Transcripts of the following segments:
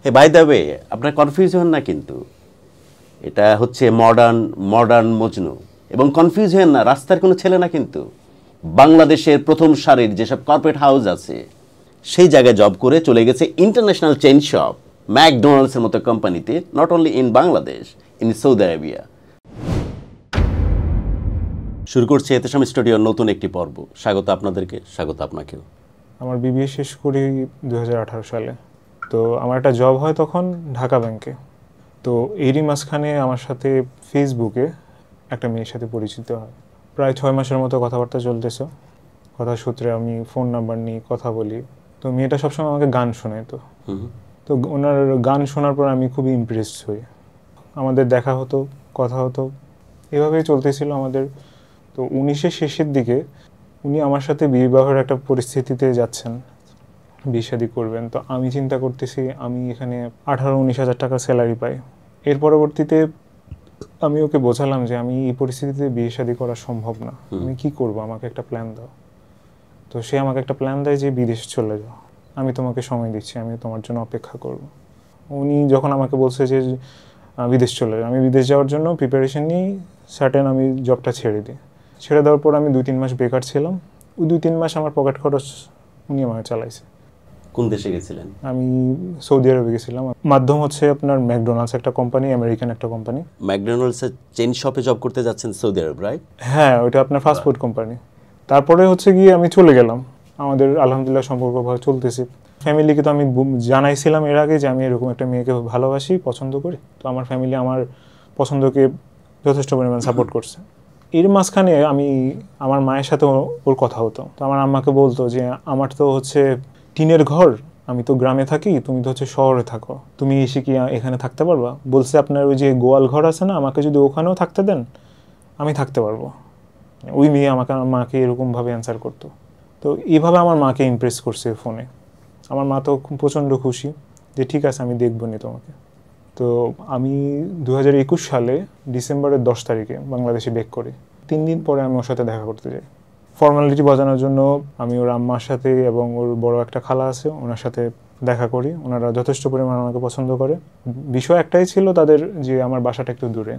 By the way, আপনার confuse হন না কিন্তু, এটা হচ্ছে মডার্ন মজনু। এবং কনফিউজ হেন না, রাস্তার কোনো ছেলে না কিন্তু, বাংলাদেশের প্রথম সারির যেসব কর্পোরেট হাউস আছে সেই জায়গায় জব করে চলে গেছে ইন্টারন্যাশনাল চেইন শপ ম্যাকডোনাল্ডসের মতো কোম্পানিতে, not only in Bangladesh, in Saudi Arabia. শুরু করছে এতেশাম স্টুডিওর নতুন একটি পর্ব। স্বাগত আপনাদেরকে, স্বাগত আপনাকেও। আমার বিবিএ শেষ করি 2018 সালে। তো আমার একটা জব হয় তখন ঢাকা ব্যাংকে। তো এরই মাঝখানে আমার সাথে ফেসবুকে একটা মেয়ের সাথে পরিচিত হয়। প্রায় 6 মাসের মতো কথাবার্তা চলতেছে। কথা সূত্রে আমি ফোন নাম্বার নিই, কথা বলি। তো মেয়েটা সবসময় আমাকে গান শোনায়। তো ওনার গান শোনার পর আমি খুবই ইমপ্রেসড হই। আমাদের দেখা হতো, কথা হতো, এভাবেই চলতেছিল আমাদের। তো 19-এর শেষের দিকে উনি আমার সাথে বিবাহের একটা পরিস্থিতিতে যাচ্ছেন, বিয়ে শাদী করবেন। তো আমি চিন্তা করতেছি, আমি এখানে 18-19 হাজার টাকা স্যালারি পাই। এর পরবর্তীতে আমি ওকে বোঝালাম যে আমি এই পরিস্থিতিতে বিয়ে শাদী করা সম্ভব না, আমি কি করব, আমাকে একটা প্ল্যান দাও। তো সে আমাকে একটা প্ল্যান দেয় যে বিদেশ চলে যাও, আমি তোমাকে সময় দিচ্ছি, আমি তোমার জন্য অপেক্ষা করব। উনি যখন আমাকে বলছে যে বিদেশ চলে যাও, আমি বিদেশ যাওয়ার জন্য প্রিপারেশন নিই, সার্টেন আমি জবটা ছেড়ে দিই। ছেড়ে দেওয়ার পর আমি 2-3 মাস বেকার ছিলাম। ওই 2-3 মাস আমার পকেট খরচ উনি আমাকে চালাইছে। কোন দেশে গেছিলেন? আমি সৌদি আরবে গেছিলাম। মাধ্যম হচ্ছে আপনার ম্যাকডোনাল্ডস, একটা কোম্পানি, আমেরিকান একটা কোম্পানি। ম্যাকডোনাল্ডসের চেইন শপে জব করতে যাচ্ছেন সৌদি আরব, রাইট? হ্যাঁ, ওইটা আপনার ফাস্টফুড কোম্পানি। তারপরে হচ্ছে গিয়ে আমি চলে গেলাম। আমাদের আলহামদুলিল্লাহ সম্পর্ক ভালো চলতেছে। ফ্যামিলিকে তো আমি জানাইছিলাম এর আগে যে আমি এরকম একটা মেয়েকে ভালোবাসি, পছন্দ করি। তো আমার ফ্যামিলি আমার পছন্দকে যথেষ্ট পরিমাণ সাপোর্ট করছে। এর মাঝখানে আমার মায়ের সাথে ওর কথা হতো। তো আমার আম্মাকে বলতো যে আমার তো হচ্ছে টিনের ঘর, আমি তো গ্রামে থাকি, তুমি তো হচ্ছে শহরে থাকো, তুমি এসে কি এখানে থাকতে পারবা? বলছে আপনার ওই যে গোয়াল ঘর আছে না, আমাকে যদি ওখানেও থাকতে দেন আমি থাকতে পারবো। ওই মেয়ে মাকে এরকমভাবে অ্যান্সার করতো। তো এইভাবে আমার মাকে ইমপ্রেস করছে ফোনে। আমার মা তো প্রচণ্ড খুশি যে ঠিক আছে, আমি দেখবো নি তোমাকে। তো আমি 2021 সালে ডিসেম্বরের 10 তারিখে বাংলাদেশে ব্যাক করি। 3 দিন পরে আমি ওর সাথে দেখা করতে যাই। ফর্মালিটি বোঝানোর জন্য আমি ওর আম্মার সাথে এবং ওর বড় একটা খালা আছে, ওনার সাথে দেখা করি। ওনারা যথেষ্ট পরিমাণ আমাকে পছন্দ করে। বিষয় একটাই ছিল তাদের, যে আমার বাসাটা একটু দূরে।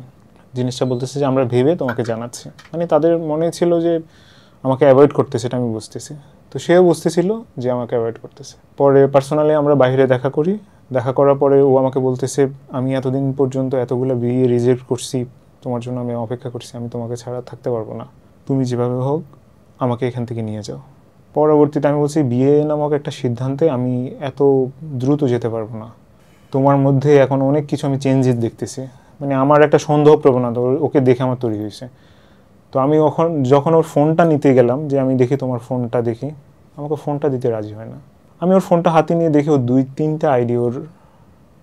জিনিসটা বলতেছে যে আমরা ভেবে তোমাকে জানাচ্ছি, মানে তাদের মনে ছিল যে আমাকে অ্যাভয়েড করতেছে, এটা আমি বুঝতেছি। তো সেও বুঝতেছিল যে আমাকে অ্যাভয়েড করতেছে। পরে পার্সোনালি আমরা বাইরে দেখা করি। দেখা করার পরে ও আমাকে বলতেছে, আমি এতদিন পর্যন্ত এতগুলো বিয়ে রিজেক্ট করছি, তোমার জন্য আমি অপেক্ষা করছি, আমি তোমাকে ছাড়া থাকতে পারবো না, তুমি যেভাবে হোক আমাকে এখান থেকে নিয়ে যাও। পরবর্তীতে আমি বলছি, বিয়ে নামক একটা সিদ্ধান্তে আমি এত দ্রুত যেতে পারবো না, তোমার মধ্যে এখন অনেক কিছু আমি চেঞ্জেস দেখতেছি। মানে আমার একটা সন্দেহ প্রবণতা ওকে দেখে আমার তৈরি হয়েছে। তো আমি যখন ওর ফোনটা নিতে গেলাম, যে আমি দেখি তোমার ফোনটা দেখি, আমাকে ফোনটা দিতে রাজি হয় না। আমি ওর ফোনটা হাতে নিয়ে দেখি ওর 2-3টা আইডি, ওর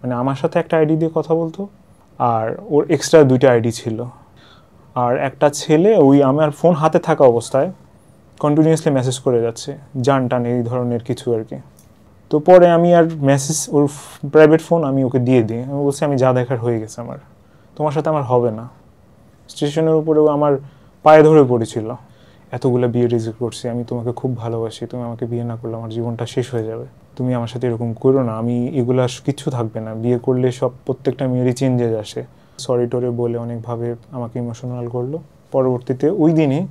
মানে আমার সাথে একটা আইডি দিয়ে কথা বলতো, আর ওর এক্সট্রা 2টা আইডি ছিল। আর একটা ছেলে ওই আমার ফোন হাতে থাকা অবস্থায় কন্টিনিউয়াসলি মেসেজ করে যাচ্ছে, জান টান এই ধরনের কিছু আর কি। তো পরে আমি আর মেসেজ, ওর প্রাইভেট ফোন আমি ওকে দিয়ে দিই। আমি বলছি, আমি যা দেখার হয়ে গেছে, আমার তোমার সাথে আমার হবে না। স্টেশনের উপরেও আমার পায়ে ধরে পড়েছিল, এতগুলো বিয়ে রিজেক্ট করছি, আমি তোমাকে খুব ভালোবাসি, তুমি আমাকে বিয়ে না করলে আমার জীবনটা শেষ হয়ে যাবে, তুমি আমার সাথে এরকম করো না, আমি এগুলা কিচ্ছু থাকবে না, বিয়ে করলে সব প্রত্যেকটা মেয়েরই চেঞ্জেস আসে। সরি টরে বলে অনেকভাবে আমাকে ইমোশনাল করলো। পরবর্তীতে ওই দিনই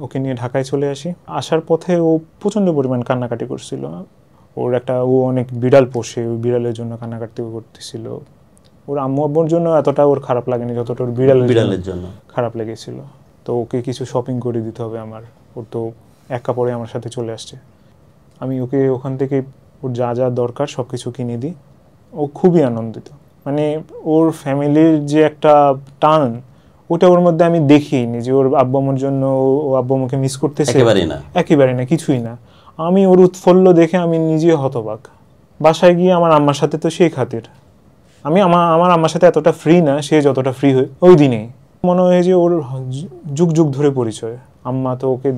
ওকে নিয়ে ঢাকায় চলে আসি। আসার পথে ও প্রচণ্ড পরিমাণ কান্নাকাটি করছিল। ও অনেক বিড়াল পোষে, ওই বিড়ালের জন্য কান্নাকাটি করতেছিল। ওর আম্মু আব্বুর জন্য এতটা ওর খারাপ লাগেনি যতটা ওর বিড়ালের জন্য খারাপ লেগেছিল। তো ওকে কিছু শপিং করে দিতে হবে আমার, ওর তো এক কাপড়ে আমার সাথে চলে আসছে। আমি ওকে ওখান থেকে ওর যা যা দরকার সব কিছু কিনে দিই। ও খুবই আনন্দিত, মানে ওর ফ্যামিলির যে একটা টান, ওটা ওর মধ্যে আমি দেখিনি যে ওর আব্বু আম্মুর জন্য ও আব্বু আম্মুকে মিস করতেছে, একেবারে না, কিছুই না। আমি ওর উৎফুল্ল দেখে আমি নিজে হতবাক। বাসায় গিয়ে আমার আম্মার সাথে তো সেই খাতির, আমি আমার আম্মার সাথে এতটা ফ্রি না সে যতটা ফ্রি হয় ওই দিনেই। মনে হয় যে ওর যুগ যুগ ধরে পরিচয়। আম্মা তো ওকে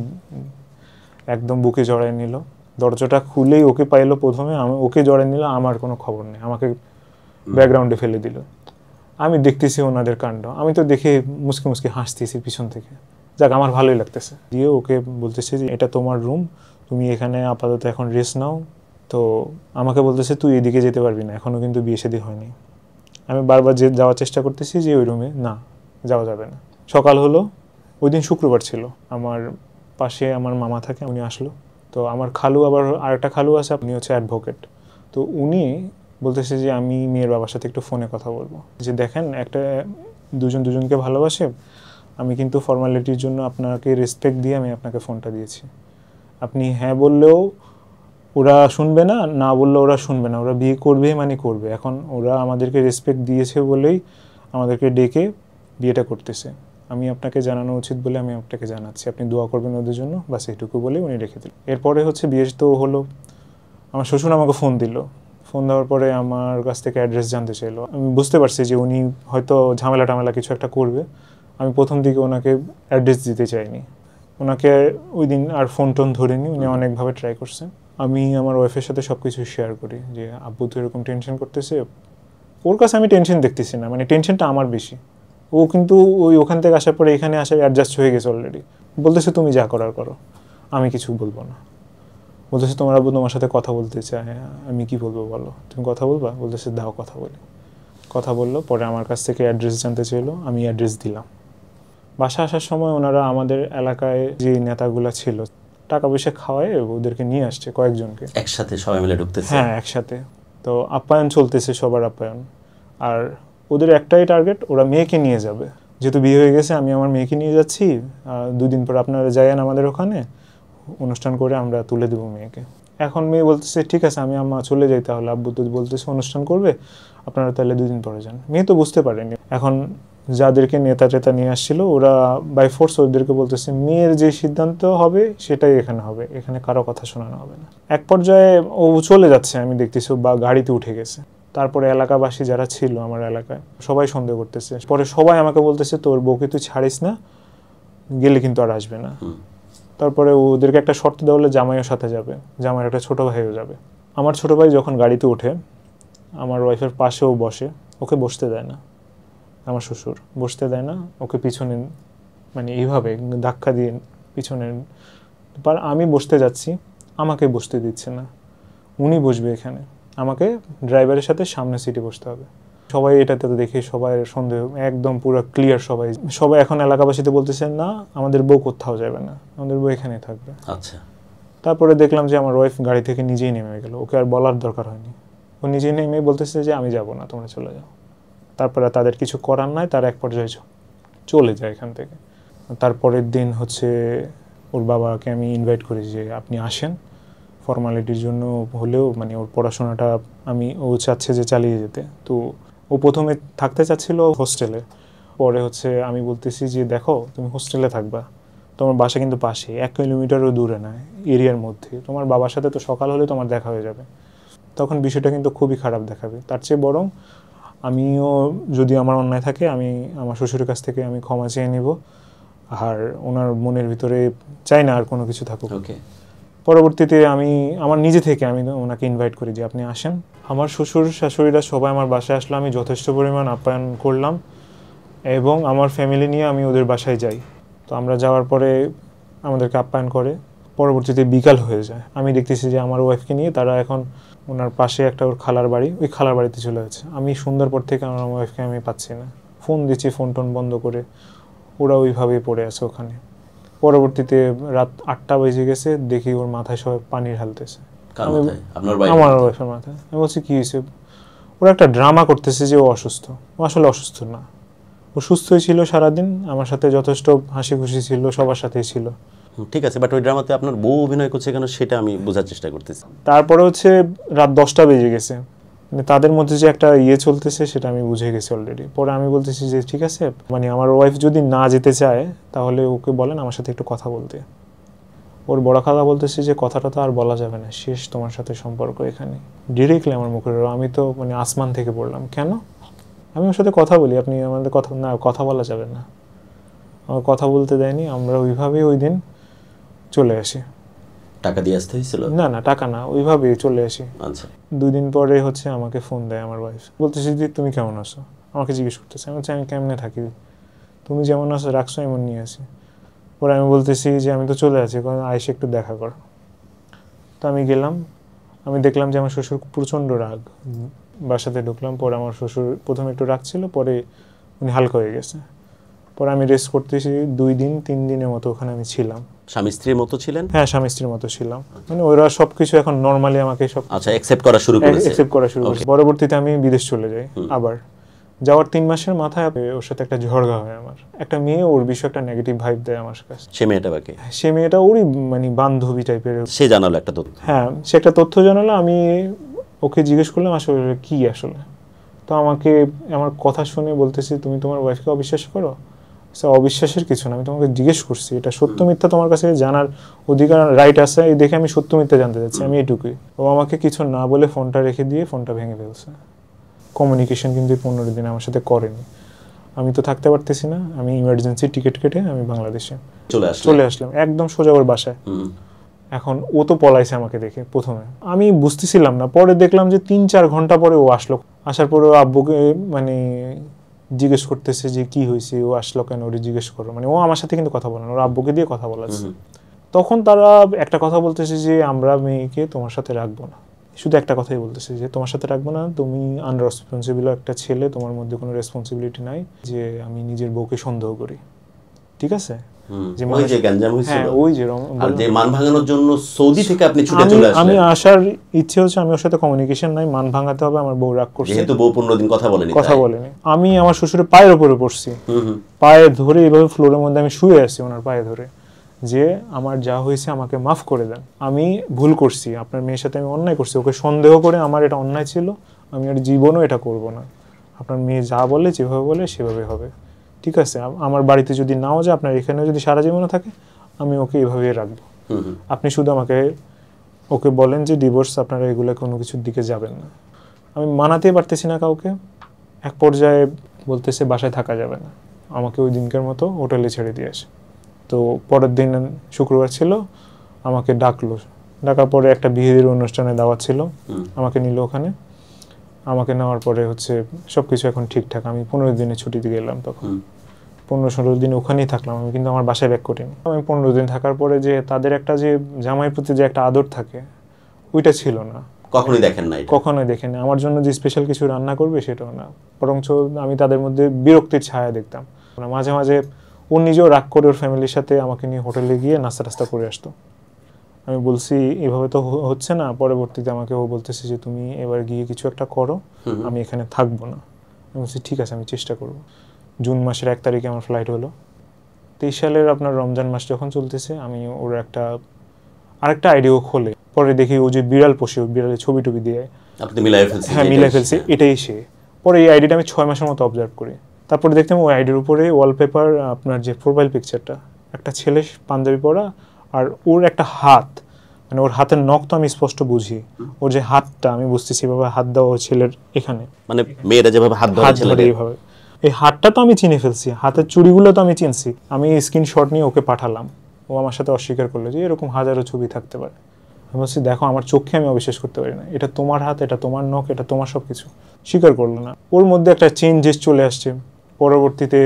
একদম বুকে জড়ায় নিল, দরজাটা খুলেই ওকে পাইলো প্রথমে, ওকে জড়ায় নিল, আমার কোনো খবর নেই, আমাকে ব্যাকগ্রাউন্ডে ফেলে দিল। আমি দেখতেছি ওনাদের কাণ্ড, আমি তো দেখে মুসকে মুসকে হাসতেছি পিছন থেকে। যাক, আমার ভালোই লাগতেছে। দিয়ে ওকে বলতেছে যে এটা তোমার রুম, তুমি এখানে আপাতত এখন রেস্ট নাও, তো আমাকে বলতেছে তুই এদিকে যেতে পারবি না, এখনও কিন্তু বিয়ে শাদী হয়নি। আমি বারবার যাওয়ার চেষ্টা করতেছি যে ওই রুমে, না যাওয়া যাবে না। সকাল হলো, ওই দিন শুক্রবার ছিল, আমার পাশে আমার মামা থাকে, উনি আসলো। তো আমার খালু, আবার আরেকটা খালু আছে, আপনি হচ্ছে অ্যাডভোকেট। তো উনি বলতেছে যে আমি মেয়ের বাবার সাথে একটু ফোনে কথা বলবো, যে দেখেন একটা দুজনকে ভালোবাসে, আমি কিন্তু ফর্মালিটির জন্য আপনাকে রেসপেক্ট দিয়ে আমি আপনাকে ফোনটা দিয়েছি। আপনি হ্যাঁ বললেও ওরা শুনবে না, না বললেও ওরা শুনবে না, ওরা বিয়ে করবে মানে করবে। এখন ওরা আমাদেরকে রেসপেক্ট দিয়েছে বলেই আমাদেরকে ডেকে বিয়েটা করতেছে। আমি আপনাকে জানানো উচিত বলে আমি আপনাকে জানাচ্ছি, আপনি দোয়া করবেন ওদের জন্য, বাস এইটুকু বলে উনি রেখে দিল। এরপরে হচ্ছে বিয়ে তো হলো, আমার শ্বশুর আমাকে ফোন দিল। ফোন দেওয়ার পরে আমার কাছ থেকে অ্যাড্রেস জানতে চাইলো। আমি বুঝতে পারছি যে উনি হয়তো ঝামেলা কিছু একটা করবে। আমি প্রথম দিকে ওনাকে অ্যাড্রেস দিতে চাইনি, ওনাকে ওই দিন আর ফোন টোন ধরিনি, উনি অনেকভাবে ট্রাই করছে। আমি আমার ওয়াইফের সাথে সব কিছু শেয়ার করি যে আব্বু তো এরকম টেনশন করতেছে। ওর কাছে আমি টেনশন দেখতেছি না, মানে টেনশনটা আমার বেশি। ও কিন্তু ওখান থেকে আসার পরে এখানে আসার অ্যাডজাস্ট হয়ে গেছে অলরেডি। বলতেছে তুমি যা করার করো, আমি কিছু বলবো না। বলতেছে তোমার আব্বু তোমার সাথে কথা বলতে চায়, আমি কি বলবো বলো, তুমি কথা বলবা? বলতেছে দাও কথা বলি। কথা বললো, পরে আমার কাছ থেকে অ্যাড্রেস জানতে চাইলো, আমি অ্যাড্রেস দিলাম। বাসা আসার সময় ওনারা আমাদের এলাকায় যে নেতাগুলো ছিল টাকা পয়সা খাওয়ায় ওদেরকে নিয়ে আসছে কয়েকজনকে, একসাথে সবাই মিলে ঢুকতেছে। হ্যাঁ একসাথে। তো আপ্যায়ন চলতেছে, সবার আপ্যায়ন। আর ওদের একটাই টার্গেট, ওরা মেয়েকে নিয়ে যাবে। যেহেতু বিয়ে হয়ে গেছে, আমি আমার মেয়েকে নিয়ে যাচ্ছি, 2 দিন পর আপনারা যাইয়েন আমাদের ওখানে, অনুষ্ঠান করে আমরা তুলে দেবো মেয়েকে। এখন মেয়ে বলতেছে ঠিক আছে আমি আম্মা চলে যাই তাহলে, আব্বু তো বলতেছে অনুষ্ঠান করবে, আপনারা তাহলে 2 দিন পরে যান। মেয়ে তো বুঝতে পারেনি। এখন যাদেরকে নেতা টেতা নিয়ে আসছিল ওরা বাই ফোর্স ওদেরকে বলতেছে মেয়ের যে সিদ্ধান্ত হবে সেটাই এখানে হবে, এখানে কারো কথা শোনানো হবে না। এক পর্যায়ে ও চলে যাচ্ছে, আমি দেখতেছি বা গাড়িতে উঠে গেছে। তারপরে এলাকাবাসী যারা ছিল আমার এলাকায় সবাই সন্দেহ করতেছে। পরে সবাই আমাকে বলতেছে তোর বউকে তুই ছাড়িস না, গেলে কিন্তু আর আসবে না। তারপরে ওদেরকে একটা শর্ত দেওয়া হলে জামাইয়ের সাথে যাবে, জামাইয়ের একটা ছোটো ভাইও যাবে। আমার ছোটো ভাই যখন গাড়িতে ওঠে আমার ওয়াইফের পাশেও বসে, ওকে বসতে দেয় না, আমার শ্বশুর বসতে দেয় না, ওকে পিছনে মানে এইভাবে ধাক্কা দিয়ে পিছনে। আমি বসতে যাচ্ছি, আমাকে বসতে দিচ্ছে না, উনি বসবে এখানে, আমাকে ড্রাইভারের সাথে সামনে সিটে বসতে হবে। সবাই এটাতে দেখে সবাই সন্দেহ একদম পুরো ক্লিয়ার। সবাই এখন এলাকাবাসীতে বলতেছে না আমাদের বউ কোথাও যাবে না, আমাদের বউ এখানেই থাকবে। আচ্ছা। তারপরে দেখলাম যে আমার ওয়াইফ গাড়ি থেকে নিজেই নেমে গেল, ওকে আর বলার দরকার হয়নি, ও নিজেই নেমে বলতেছে যে আমি যাব না, তোমরা চলে যাও। তারপরে তাদের কিছু করার নাই, তার এক পর্যায়ে চলে যায় এখান থেকে। তারপরের দিন হচ্ছে ওর বাবাকে আমি ইনভাইট করি যে আপনি আসেন, ফর্মালিটির জন্য হলেও মানে ওর পড়াশোনাটা ও চাচ্ছে যে চালিয়ে যেতে। তো ও প্রথমে থাকতে চাচ্ছিল হোস্টেলে, পরে হচ্ছে আমি বলতেছি যে দেখো তুমি হোস্টেলে থাকবা, তোমার বাসা কিন্তু পাশেই, 1 কিলোমিটারও দূরে না, এরিয়ার মধ্যে, তোমার বাবার সাথে তো সকাল হলে তোমার দেখা হয়ে যাবে। তখন বিষয়টা কিন্তু খুবই খারাপ দেখাবে। তার চেয়ে বরং আমিও যদি আমার অন্যায় থাকে আমি আমার শ্বশুরের কাছ থেকে আমি ক্ষমা চেয়ে নিব, আর ওনার মনের ভিতরে চাই না আর কোনো কিছু থাকুক। পরবর্তীতে আমি আমার নিজে থেকে আমি ওনাকে ইনভাইট করি যে আপনি আসেন। আমার শ্বশুর শাশুড়িরা সবাই আমার বাসায় আসলো, আমি যথেষ্ট পরিমাণ আপ্যায়ন করলাম এবং আমার ফ্যামিলি নিয়ে আমি ওদের বাসায় যাই। তো আমরা যাওয়ার পরে আমাদেরকে আপ্যায়ন করে, পরবর্তীতে বিকাল হয়ে যায়। আমি দেখতেছি যে আমার ওয়াইফকে নিয়ে তারা এখন ওনার পাশে একটা ওর খালার বাড়ি, ওই খালার বাড়িতে চলে যাচ্ছে। আমি সন্ধ্যার পর থেকে আমার ওয়াইফকে আমি পাচ্ছি না, ফোন দিচ্ছি, ফোন টোন বন্ধ করে, ওরা ওইভাবেই পড়ে আছে ওখানে। পরবর্তীতে রাত 8টা বেজে গেছে, দেখি ওর মাথায় সবাই পানি ঢালতেছে, আমার ওয়াইফের মাথায়। আমি বলছি কি হয়েছে? ওরা একটা ড্রামা করতেছে যে ও অসুস্থ, ও আসলে অসুস্থ না, ও সুস্থই ছিল সারাদিন, আমার সাথে যথেষ্ট হাসি খুশি ছিল, সবার সাথেই ছিল। ঠিক আছে, বাট ওই ড্রামাতে আপনার বউ অভিনয় করছে কেন সেটা আমি বোঝার চেষ্টা করতেছি। তারপরে হচ্ছে রাত 10টা বেজে গেছে, মানে তাদের মধ্যে যে একটা চলতেছে সেটা আমি বুঝে গেছি অলরেডি। পরে আমি বলতেছি যে ঠিক আছে, মানে আমার ওয়াইফ যদি না যেতে চায় তাহলে ওকে বলেন আমার সাথে একটু কথা বলতে। ওর বড় খালা বলতেছে যে কথাটা তো আর বলা যাবে না, শেষ তোমার সাথে সম্পর্ক এখানে। ডিরেক্টলি আমার মুখের, আমি তো মানে আসমান থেকে পড়লাম, কেন? আমি ওর সাথে কথা বলি, আপনি আমাদের কথা না, কথা বলা যাবে না। আমার কথা বলতে দেয়নি, আমরা ওইভাবেই ওই দিন চলে আসি। টাকা দিয়ে আসতে হয়েছিল? না না, টাকা না, ওইভাবেই চলে আসি। আচ্ছা। 2 দিন পরে হচ্ছে আমাকে ফোন দেয় আমার ওয়াইফ, বলতেছি যে তুমি কেমন আছো, আমাকে জিজ্ঞেস করতেছে। আমি বলছি আমি কেমনে থাকি, তুমি যেমন আছো রাখছো এমন নিয়ে আসি। পরে আমি বলতেছি যে আমি তো চলে আছি, কারণ আইসে একটু দেখা কর। তো আমি গেলাম, আমি দেখলাম যে আমার শ্বশুর প্রচণ্ড রাগ। বাসাতে ঢুকলাম, পরে আমার শ্বশুর প্রথমে একটু রাগ ছিল, পরে উনি হালকা হয়ে গেছে। পরে আমি রেস্ট করতেছি 2-3 দিনের মতো ওখানে আমি ছিলাম। স্বামী স্ত্রীর মতো ছিলেন? হ্যাঁ, স্বামী স্ত্রীর মতো ছিলাম। মানে ওরা সবকিছু এখন নর্মালি আমাকে সব আচ্ছা, অ্যাকসেপ্ট করা শুরু করেছে। অ্যাকসেপ্ট করা শুরু করেছে। পরবর্তীতে আমি বিদেশ চলে যাই। আবার যাওয়ার 3 মাসের মাথায় ওর সাথে একটা ঝগড়া হয় আমার। একটা মেয়ে ওর বিষয়ে একটা নেগেটিভ ভাইব দেয় আমার কাছে। সে মেয়েটা বাকি? সে মেয়েটা ওরই মানে বান্ধবী টাইপের। সে জানালো একটা তথ্য? হ্যাঁ, সে একটা তথ্য জানালো। আমি ওকে জিজ্ঞেস করলাম আসলে কি আসলে। তো আমাকে আমার কথা শুনে বলতেছি, তুমি তোমার ওয়াইফকে অবিশ্বাস করো? অবিশ্বাসের কিছু না, আমি তোমাকে জিজ্ঞেস করছি, এটা সত্য মিথ্যা তোমার কাছে জানার অধিকার রাইট আছে, এই দেখে আমি সত্য মিথ্যা জানতে চাচ্ছি, আমি এটুকুই। ও আমাকে কিছু না বলে ফোনটা রেখে দিয়ে ফোনটা ভেঙে ফেলছে। কমিউনিকেশন কিন্তু 15 দিন আমার সাথে করেনি। আমি তো থাকতে পারতেছি না, আমি ইমার্জেন্সি টিকিট কেটে আমি বাংলাদেশে চলে আসলাম, একদম সোজা ওর বাসায়। এখন ও তো পলাইছে আমাকে দেখে। প্রথমে আমি বুঝতেছিলাম না, পরে দেখলাম যে 3-4 ঘন্টা পরে ও আসলো। আসার পরে ও আব্বুকে মানে জিজ্ঞেস করতেছে যে কি হয়েছে, ও আসলো কেন, ওরে জিজ্ঞেস করো। মানে ও আমার সাথে কিন্তু কথা বলে না, ওর আব্বুকে দিয়ে কথা বলাচ্ছে। তখন তারা একটা কথা বলতেছে যে আমরা মেয়েকে তোমার সাথে রাখবো না। শুধু একটা কথাই বলতেছে যে তোমার সাথে রাখবো না, তুমি আনরেসপন্সিবল একটা ছেলে, তোমার মধ্যে কোনো রেসপন্সিবিলিটি নাই, যে আমি নিজের বউকে সন্দেহ করি। ঠিক আছে, ওই যে গ্যাঞ্জাম হয়েছিল, হ্যাঁ ওই যে আর যে মান ভাঙানোর জন্য সৌদি থেকে আপনি ছুটে চলে আসলেন। আমি আসার ইচ্ছে হচ্ছে, আমি ওর সাথে কমিউনিকেশন নাই, মান ভাঙাতে হবে, আমার বউ রাগ করছে, যেহেতু বউ 15 দিন কথা বলেনি। আমি আমার শ্বশুরের পায়ের উপরে পড়ছি, পায়ে ধরে এইভাবে ফ্লোরের মধ্যে আমি শুয়ে আছি ওনার পায়ে ধরে, যে আমার যা হয়েছে আমাকে মাফ করে দেন, আমি ভুল করছি, আপনার মেয়ের সাথে আমি অন্যায় করছি, ওকে সন্দেহ করে আমার এটা অন্যায় ছিল, আমি আর জীবনও এটা করব না, আপনার মেয়ে যা বলে যেভাবে বলে সেভাবে হবে, ঠিক আছে, আমার বাড়িতে যদি নাও যায়, আপনার এখানেও যদি সারা জীবনও থাকে, আমি ওকে এভাবেই রাখবো, আপনি শুধু আমাকে ওকে বলেন যে ডিভোর্স, আপনারা এগুলো কোনো কিছুর দিকে যাবেন না। আমি মানাতেই পারতেছি না কাউকে, এক পর্যায়ে বলতেছে বাসায় থাকা যাবে না, আমাকে ওই দিনকার মতো হোটেলে ছেড়ে দিয়ে আসে। তো পরের দিন শুক্রবার ছিল, আমাকে ডাকার পরে একটা বিয়ের অনুষ্ঠানে দাওয়াত ছিল, আমাকে নিল ওখানে, আমাকে নেওয়ার পরে হচ্ছে সব কিছু এখন ঠিকঠাক। আমি 15 দিনের ছুটিতে গেলাম, তখন 15-16 দিন ওখানেই থাকলাম, আমি কিন্তু আমার বাসায় ব্যাক করিনি। আমি 15 দিন থাকার পরে যে তাদের একটা যে জামাইয়ের প্রতি যে একটা আদর থাকে, ওইটা ছিল না। কখনোই দেখেন নাই? কখনোই দেখেনি। আমার জন্য যে স্পেশাল কিছু রান্না করবে সেটাও না, বরঞ্চ আমি তাদের মধ্যে বিরক্তির ছায়া দেখতাম। মাঝে মাঝে ও নিজেও রাগ করে ওর ফ্যামিলির সাথে আমাকে নিয়ে হোটেলে গিয়ে নাস্তা টাস্তা করে আসতো। আমি বলছি এভাবে তো হচ্ছে না। পরবর্তীতে আমাকে ও বলতেছে যে তুমি এবার গিয়ে কিছু একটা করো, আমি এখানে থাকবো না। আমি বলছি ঠিক আছে, আমি চেষ্টা করব। জুন মাসের 1 তারিখে আমার ফ্লাইট হলো। 23 সালের আপনার রমজান মাস যখন চলতেছে, আমি ওর আরেকটা আইডিও খোলে, পরে দেখি ও যে বিড়াল পোষে, বিড়ালের ছবি টবি দিয়ে। আপনি মিলাই ফেলছেন? হ্যাঁ, মিলাই ফেলছি, এটাই সে। পরে এই আইডিটা আমি 6 মাসের মতো অবজার্ভ করি। তারপরে দেখতাম ওই আইডির উপরে ওয়ালপেপার, আপনার যে প্রোফাইল পিকচারটা, একটা ছেলে পাঞ্জাবি পরা, আর ওর একটা হাত, মানে ওর হাতের নখ তো আমি স্পষ্ট বুঝি, ওর যে হাতটা আমি বুঝতেছি এভাবে হাত দেওয়া ছেলের এখানে, মানে মেয়েরা যেভাবে হাত ধরে এইভাবে, এই হাতটা তো আমি চিনে ফেলছি, হাতের চুড়িগুলো তো আমি চিনছি। আমি স্ক্রিনশট নিয়ে ওকে পাঠালাম, ও আমার সাথে অস্বীকার করলো যে এরকম হাজারো ছবি থাকতে পারে। আমি বলছি দেখো, আমার চোখে আমি অবিশ্বাস করতে পারি না, এটা তোমার হাত, এটা তোমার নখ, এটা তোমার সব কিছু। স্বীকার করলো না। ওর মধ্যে একটা চেঞ্জেস চলে আসছে। পরবর্তীতে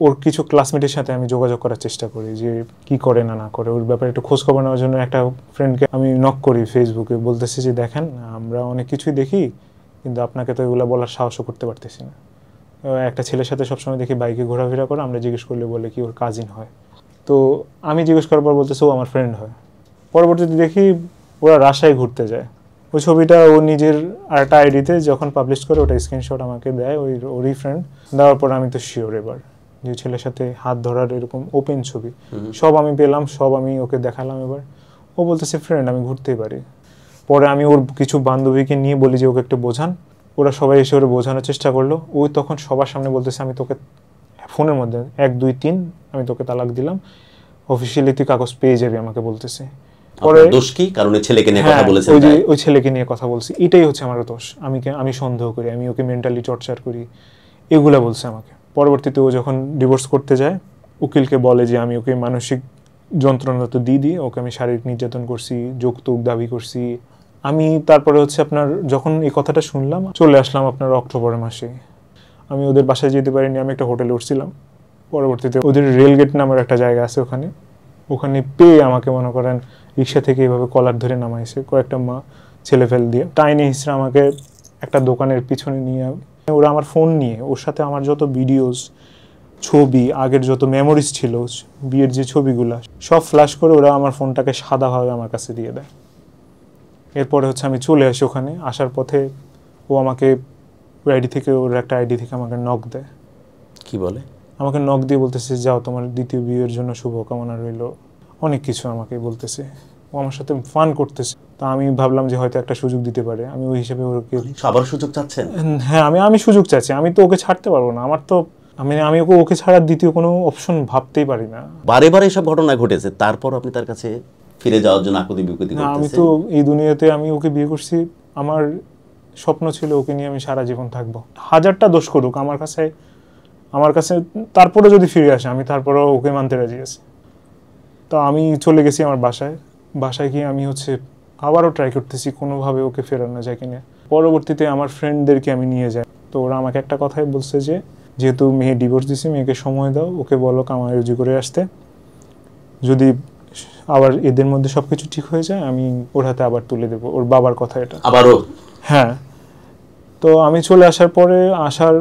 ওর কিছু ক্লাসমেটের সাথে আমি যোগাযোগ করার চেষ্টা করি, যে কি করে না করে, ওর ব্যাপারে একটু খোঁজ খবর নেওয়ার জন্য একটা ফ্রেন্ডকে আমি নক করি ফেসবুকে, বলতেছি যে দেখেন, আমরা অনেক কিছুই দেখি, কিন্তু আপনাকে তো এগুলো বলার সাহসও করতে পারতেছি না। একটা ছেলের সাথে সবসময় দেখি বাইকে ঘোরাফেরা করে, আমরা জিজ্ঞেস করলে বলে কি ওর কাজিন হয়। তো আমি জিজ্ঞেস করার পর বলতেছে ও আমার ফ্রেন্ড হয়। পরবর্তীতে দেখি ওরা রাজশাহী ঘুরতে যায়। ওই ছবিটা ও নিজের আরেকটা আইডিতে যখন পাবলিশ করে, ওটা স্ক্রিনশট আমাকে দেয়, ওরই ফ্রেন্ড। দেওয়ার পর আমি তো শিওর এবার যে ছেলের সাথে হাত ধরার এরকম ওপেন ছবি সব আমি পেলাম, সব আমি ওকে দেখালাম। এবার ও বলতেছে ফ্রেন্ড, আমি ঘুরতেই পারি। পরে আমি ওর কিছু বান্ধবীকে নিয়ে বলি যে ওকে একটু বোঝান, ওরা সবাই এসে ওরা বোঝানোর চেষ্টা করলো। ওই তখন সবার সামনে বলতেছে আমি তোকে ফোনের মধ্যে 1, 2, 3 আমি তোকে তালাক দিলাম, অফিসিয়ালি তুই কাগজ পেয়ে যাবি, আমাকে বলতেছে। পরে দোষ কি? কারণ ওই ছেলেকে নিয়ে কথা বলেছেন। ওই ছেলেকে নিয়ে কথা বলছি, এটাই হচ্ছে আমার দোষ, আমি সন্দেহ করি, আমি ওকে মেন্টালি টর্চার করি, এগুলা বলছে আমাকে। পরবর্তীতে ও যখন ডিভোর্স করতে যায়, উকিলকে বলে যে আমি ওকে মানসিক যন্ত্রণা তো দিয়ে ওকে আমি শারীরিক নির্যাতন করছি, যৌতুক দাবি করছি। আমি তারপরে হচ্ছে আপনার যখন এই কথাটা শুনলাম, চলে আসলাম আপনার অক্টোবরের মাসে। আমি ওদের বাসায় যেতে পারিনি, আমি একটা হোটেলে উঠছিলাম। পরবর্তীতে ওদের রেলগেট নামের একটা জায়গা আছে, ওখানে পেয়ে আমাকে মনে করেন রিক্সা থেকে এইভাবে কলার ধরে নামাইছে, কয়েকটা ছেলে ফেল দিয়ে টাইনে হিসেবে আমাকে একটা দোকানের পিছনে নিয়ে ওরা আমার ফোন নিয়ে ওর সাথে আমার যত ভিডিওস ছবি আগের যত মেমোরিজ ছিল বিয়ের যে ছবিগুলো সব ফ্ল্যাশ করে ওরা আমার ফোনটাকে সাদাভাবে আমার কাছে দিয়ে দেয়। এরপরে হচ্ছে আমি চলে আসি ওখানে, আসার পথে ও আমাকে ওই আইডি থেকে ওর একটা আইডি থেকে আমাকে নক দেয়। কি বলে? আমাকে নক দিয়ে বলতেছে যাও তোমার দ্বিতীয় বিয়ের জন্য শুভকামনা রইল, অনেক কিছু আমাকে বলতেছে। ও আমার সাথে ফান করতেছে। তা আমি ভাবলাম যে হয়তো একটা সুযোগ দিতে পারে, আমি ওই হিসেবে ওকে আবার সুযোগ চাচ্ছেন? হ্যাঁ, আমি সুযোগ চাচ্ছি। আমি তো ওকে ছাড়তে পারবো না, আমার তো আমি ওকে ছাড়ার দ্বিতীয় কোনো অপশন ভাবতেই পারি না। বারে বারে এসব ঘটনা ঘটেছে, তারপর আপনি তার কাছে ফিরে যাওয়ার জন্য আকুতি বিকুতি করতেছেন? আমি তো এই দুনিয়াতে আমি ওকে বিয়ে করছি, আমার স্বপ্ন ছিল ওকে নিয়ে আমি সারা জীবন থাকবো। হাজারটা দোষ করুক আমার কাছে তারপরে যদি ফিরে আসে আমি তারপরেও ওকে মানতে রাজি আছি। তো আমি চলে গেছি আমার বাসায় গিয়ে আমি হচ্ছে আবারও ট্রাই করতেছি কোনোভাবে ওকে ফেরানো যায় কিনা। পরবর্তীতে আমার ফ্রেন্ডদেরকে আমি নিয়ে যাই, তো ওরা আমাকে একটা কথাই বলছে যে যেহেতু মেয়ে ডিভোর্স দিছে, মেয়েকে সময় দাও, ওকে বলো কামাইরুজি করে আসতে, যদি আবার এদের মধ্যে সব কিছু ঠিক হয়ে যায় আমি ওর হাতে আবার তুলে দেবো। ওর বাবার কথা এটা। আবারও? হ্যাঁ। তো আমি চলে আসার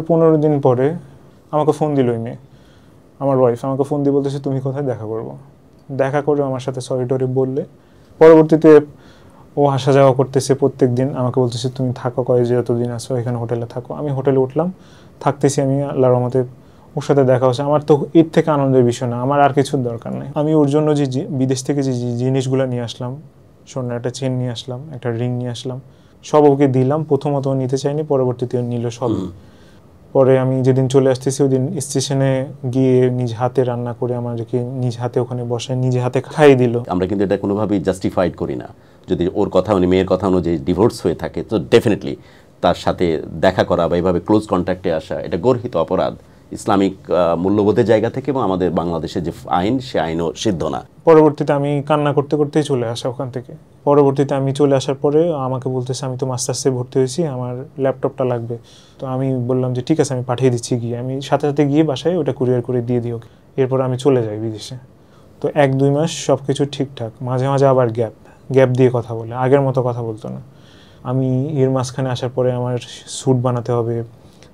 15 দিন পরে আমাকে ফোন দিল ওই মেয়ে, আমার ওয়াইফ আমাকে ফোন দিয়ে বলতেছে তুমি কোথায় দেখা করবো। দেখা করে আমার সাথে সরি টরি বললে, পরবর্তীতে ও আসা যাওয়া করতেছে প্রত্যেক দিন। আমাকে বলতেছে তুমি থাকো, যতদিন আসো এখানে হোটেলে থাকো। আমি হোটেলে উঠলাম, থাকতেছি আমি, আল্লাহর রহমতে ওর সাথে দেখা হচ্ছে। আমার তো এর থেকে আনন্দের বিষয় না, আমার আর কিছুর দরকার নেই। আমি ওর জন্য যে বিদেশ থেকে যে জিনিসগুলো নিয়ে আসলাম, সোনার একটা চেন নিয়ে আসলাম, একটা রিং নিয়ে আসলাম, সব ওকে দিলাম। প্রথমত ও নিতে চাইনি, পরবর্তীতে নিল সব। পরে আমি যেদিন চলে আসতেছি ওই দিন স্টেশনে গিয়ে নিজ হাতে রান্না করে আমাদেরকে নিজ হাতে ওখানে বসায় নিজে হাতে খাইয়ে দিল। আমরা কিন্তু এটা কোনোভাবেই জাস্টিফাইড করি না। যদি ওর কথা মেয়ের কথা অনুযায়ী ডিভোর্স হয়ে থাকে তো ডেফিনেটলি তার সাথে দেখা করা বা এইভাবে ক্লোজ কন্ট্যাক্টে আসা এটা গর্হিত অপরাধ ইসলামিক মূল্যবোধের জায়গা থেকে, এবং আমাদের বাংলাদেশের যে আইন সে আইনও সিদ্ধ না। পরবর্তীতে আমি কান্না করতে করতেই চলে আসা ওখান থেকে। পরবর্তীতে আমি চলে আসার পরে আমাকে বলতেছে আমি তো মাস্টার্সে ভর্তি হয়েছি, আমার ল্যাপটপটা লাগবে। তো আমি বললাম যে ঠিক আছে আমি পাঠিয়ে দিচ্ছি। গিয়ে আমি সাথে সাথে গিয়ে বাসায় ওটা কুরিয়ার করে দিয়ে দিই ওকে। এরপর আমি চলে যাই বিদেশে। তো 1-2 মাস সব কিছু ঠিকঠাক, মাঝে মাঝে আবার গ্যাপ দিয়ে কথা বলে, আগের মতো কথা বলতো না। আমি এর মাঝখানে আসার পরে আমার স্যুট বানাতে হবে,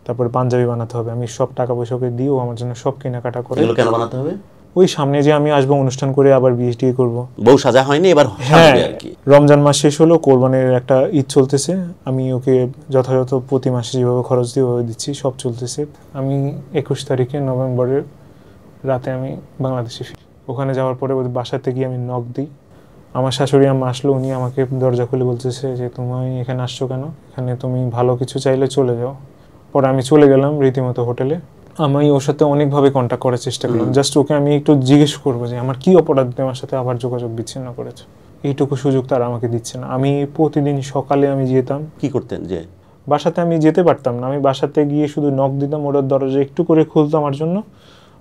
তারপরে পাঞ্জাবি বানাতে হবে, আমি সব টাকা পয়সা ওকে দিয়েও আমার জন্য সব কেনাকাটা করে। এগুলো কেন বানাতে হবে? ওই সামনে যে আমি আসবো অনুষ্ঠান করে আবার বিয়ে করবো। বউ সাজা হয়নি, এবার হ্যাঁ, আর কি। রমজান মাস শেষ হলো, কোরবানির একটা ঈদ চলতেছে, আমি ওকে যথাযথ প্রতি মাসে যেভাবে খরচ দিয়ে ওভাবে দিচ্ছি, সব চলতেছে। আমি 21 তারিখে নভেম্বরের রাতে আমি বাংলাদেশে ফিরি। ওখানে যাওয়ার পরে ওদের বাসাতে গিয়ে আমি নক দিই। আমার শাশুড়ি আম্মা আসলো, উনি আমাকে দরজা খুলে বলতেছে যে তুমি এখানে আসছো কেন, এখানে তুমি ভালো কিছু চাইলে চলে যাও। পরে আমি চলে গেলাম রীতিমতো হোটেলে। আমি ওর সাথে অনেকভাবে কন্ট্যাক্ট করার চেষ্টা করলাম, জাস্ট ওকে আমি একটু জিজ্ঞেস করবো যে আমার কি অপরাধ আমার সাথে আবার যোগাযোগ বিচ্ছিন্ন করেছে। এইটুকু সুযোগ তারা আমাকে দিচ্ছে না। আমি প্রতিদিন সকালে আমি যেতাম। কি করতেন? যে বাসাতে আমি যেতে পারতাম না, আমি বাসাতে গিয়ে শুধু নক দিতাম, ওর দরজা একটু করে খুলতো আমার জন্য,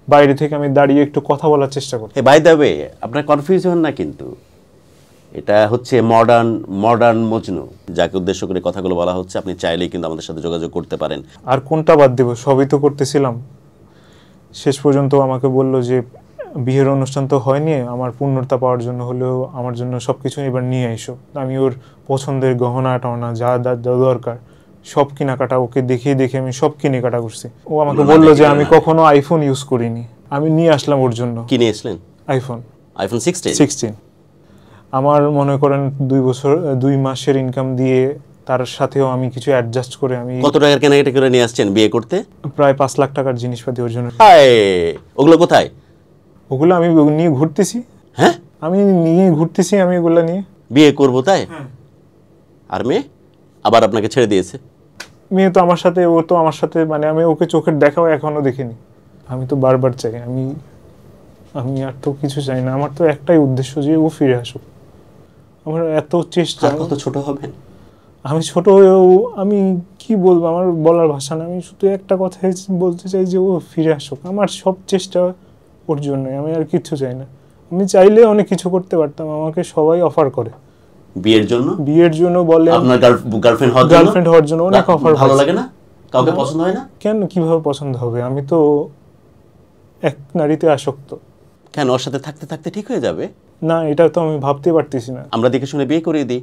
বাইরে থেকে আমি দাঁড়িয়ে একটু কথা বলার চেষ্টা করতাম। বাই দ্য ওয়ে, আপনার কনফিউজ হন না কিন্তু, এটা হচ্ছে মডার্ন মজনু, যাকে উদ্দেশ্য করে কথাগুলো বলা হচ্ছে। আপনি চাইলেই কিন্তু আমাদের সাথে যোগাযোগ করতে পারেন। আর কোনটা বাদ দেব, সবই তো করতেছিলাম। শেষ পর্যন্ত আমাকে বলল যে বিয়ের অনুষ্ঠান তো হয়নি, আমার পূর্ণতা পাওয়ার জন্য হলেও আমার জন্য সব কিছু এবার নিয়ে এসো। আমি ওর পছন্দের গহনা টহনা যা দরকার সব কেনাকাটা ওকে দেখিয়ে আমি সব কেনাকাটা করছি। ও আমাকে বললো যে আমি কখনো আইফোন ইউজ করিনি, আমি নিয়ে আসলাম ওর জন্য। কি নিয়ে আসলেন? আইফোন 16। আমার মনে করেন 2 মাসের ইনকাম দিয়ে তার সাথেও আমি কিছু অ্যাডজাস্ট করে আমি কত টাকার কেনাকাটা করে নিয়ে আসছেন বিয়ে করতে? প্রায় 5 লাখ টাকার জিনিসপাতি ওর জন্য। ওগুলো কোথায়? ওগুলো আমি নিয়ে ঘুরতেছি। হ্যাঁ, আমি নিয়ে ঘুরতেছি, আমি এগুলো নিয়ে বিয়ে করবো তাই? আর মেয়ে আবার আপনাকে ছেড়ে দিয়েছে? মেয়ে তো আমার সাথে, ও তো আমার সাথে, মানে আমি ওকে চোখের দেখাও এখনো দেখিনি। আমি তো বারবার চাই, আমি আর তো কিছু চাই না। আমার তো একটাই উদ্দেশ্য যে ও ফিরে আসুক। আমার এত চেষ্টা। কত ছোট হবেন? আমি ছোট হয়েও আমি কি বলবো, আমার বলার ভাষা না। আমি শুধু একটা কথাই বলতে চাই যে ও ফিরে আসুক। আমার সব চেষ্টা ওর জন্যই, আমি আর কিছু চাই না। আমি চাইলে অনেক কিছু করতে পারতাম, আমাকে সবাই অফার করে বিয়ের জন্য বলে, আপনার গার্লফ্রেন্ড হওয়ার জন্য অনেক অফার। ভালো লাগে না? কাউকে পছন্দ হয় না? কেন, কিভাবে পছন্দ হবে? আমি তো এক নারীতে আসক্ত। কেন? ওর সাথে থাকতে থাকতে ঠিক হয়ে যাবে? না, এটা তো আমি ভাবতে পারতেছি না। আমরা দেখে শুনে বিয়ে করিয়ে দিই,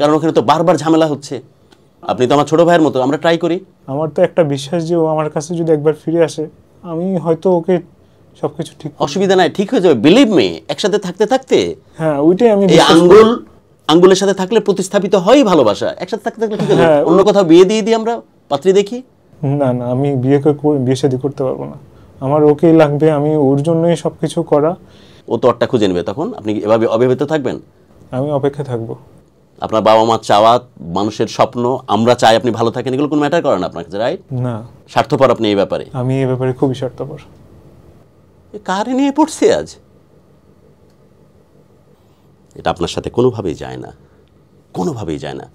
কারণ ওখানে তো বারবার ঝামেলা হচ্ছে। আপনি তো আমার ছোট ভাইয়ের মতো, আমরা ট্রাই করি। আমার তো একটা বিশ্বাস যে ও আমার কাছে যদি একবার ফিরে আসে, আমি হয়তো ওকে সবকিছু ঠিক অসুবিধা নাই, ঠিক হয়ে যাবে, বিলিভ মি। একসাথে থাকতে থাকতে হ্যাঁ ওইটাই আমি এই বিশ্বাস করি। আঙ্গুলের সাথে থাকলে প্রতিস্থাপিত হয় ভালোবাসা। একসাথে থাকতে থাকলে ঠিক হয়ে যাবে। হ্যাঁ, অন্য কোথাও বিয়ে দিয়ে দিই আমরা, পাত্রী দেখি। না না, আমি বিয়ে শাদী করতে পারবো না। আমার ওকেই লাগবে, আমি ওর জন্যই সবকিছু করা। ও তো একটা খুঁজে নেবে, তখন আপনি এভাবে অবিবাহিত থাকবেন। আমি অপেক্ষা থাকবো। আপনার বাবা মা চাওয়া, মানুষের স্বপ্ন, আমরা চাই আপনি ভালো থাকেন, এগুলো কোনো ম্যাটার করে না আপনার কাছে, রাইট? না, স্বার্থপর আপনি এই ব্যাপারে। আমি এই ব্যাপারে খুবই স্বার্থপর। কারে নিয়ে পড়ছে আজ? এটা আপনার সাথে কোনোভাবেই যায় না, কোনোভাবেই যায় না।